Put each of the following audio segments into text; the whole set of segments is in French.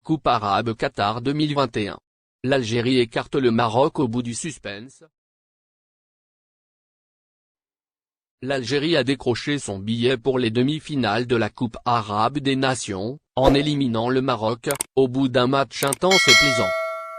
Coupe arabe Qatar 2021. L'Algérie écarte le Maroc au bout du suspense. L'Algérie a décroché son billet pour les demi-finales de la Coupe arabe des nations, en éliminant le Maroc, au bout d'un match intense et plaisant.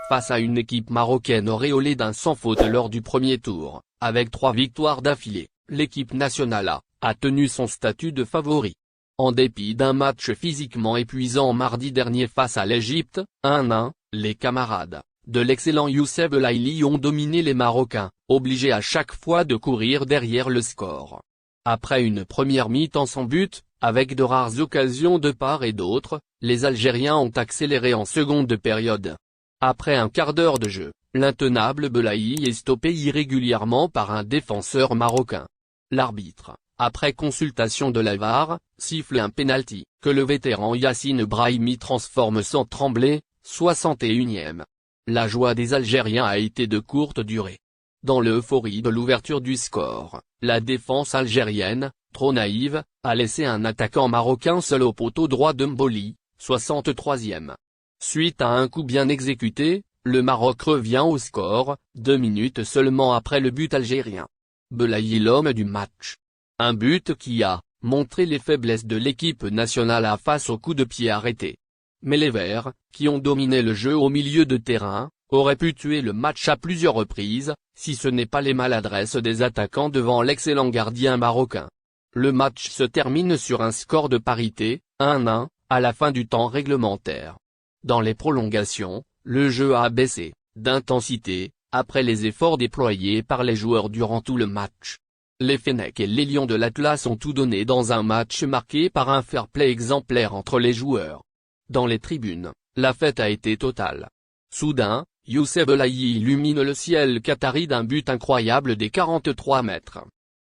Face à une équipe marocaine auréolée d'un sans faute lors du premier tour, avec 3 victoires d'affilée, l'équipe nationale a tenu son statut de favori. En dépit d'un match physiquement épuisant mardi dernier face à l'Égypte, 1-1, les camarades de l'excellent Youssef Belaïli ont dominé les Marocains, obligés à chaque fois de courir derrière le score. Après une première mi-temps sans but, avec de rares occasions de part et d'autre, les Algériens ont accéléré en seconde période. Après un quart d'heure de jeu, l'intenable Belaïli est stoppé irrégulièrement par un défenseur marocain. L'arbitre, après consultation de la VAR, siffle un pénalty, que le vétéran Yassine Brahimi transforme sans trembler, 61e. La joie des Algériens a été de courte durée. Dans l'euphorie de l'ouverture du score, la défense algérienne, trop naïve, a laissé un attaquant marocain seul au poteau droit de Mboli, 63e. Suite à un coup bien exécuté, le Maroc revient au score, 2 minutes seulement après le but algérien. Belaïli l'homme du match. Un but qui a montré les faiblesses de l'équipe nationale face au coup de pied arrêté. Mais les Verts, qui ont dominé le jeu au milieu de terrain, auraient pu tuer le match à plusieurs reprises, si ce n'est pas les maladresses des attaquants devant l'excellent gardien marocain. Le match se termine sur un score de parité, 1-1, à la fin du temps réglementaire. Dans les prolongations, le jeu a baissé d'intensité, après les efforts déployés par les joueurs durant tout le match. Les Fennecs et les Lions de l'Atlas ont tout donné dans un match marqué par un fair-play exemplaire entre les joueurs. Dans les tribunes, la fête a été totale. Soudain, Youssef Belaïli illumine le ciel qatari d'un but incroyable des 43 mètres.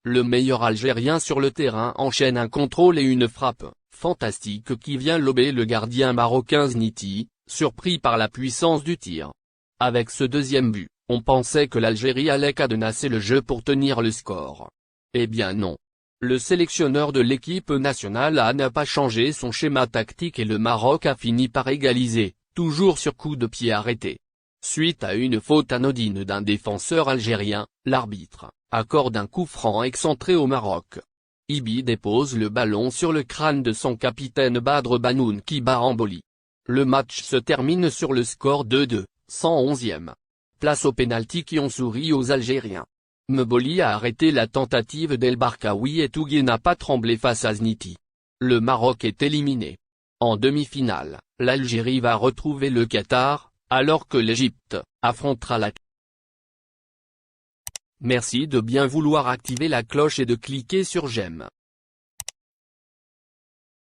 Le meilleur Algérien sur le terrain enchaîne un contrôle et une frappe fantastique qui vient lober le gardien marocain Zniti, surpris par la puissance du tir. Avec ce deuxième but, on pensait que l'Algérie allait cadenasser le jeu pour tenir le score. Eh bien non. Le sélectionneur de l'équipe nationale n'a pas changé son schéma tactique et le Maroc a fini par égaliser, toujours sur coup de pied arrêté. Suite à une faute anodine d'un défenseur algérien, l'arbitre accorde un coup franc excentré au Maroc. Ibi dépose le ballon sur le crâne de son capitaine Badr Banoun qui bat Mboli. Le match se termine sur le score 2-2, 111e. Place aux pénaltys qui ont souri aux Algériens. Mboli a arrêté la tentative d'El Barkaoui et Tougué n'a pas tremblé face à Zniti. Le Maroc est éliminé. En demi-finale, l'Algérie va retrouver le Qatar, alors que l'Égypte affrontera la. Merci de bien vouloir activer la cloche et de cliquer sur j'aime.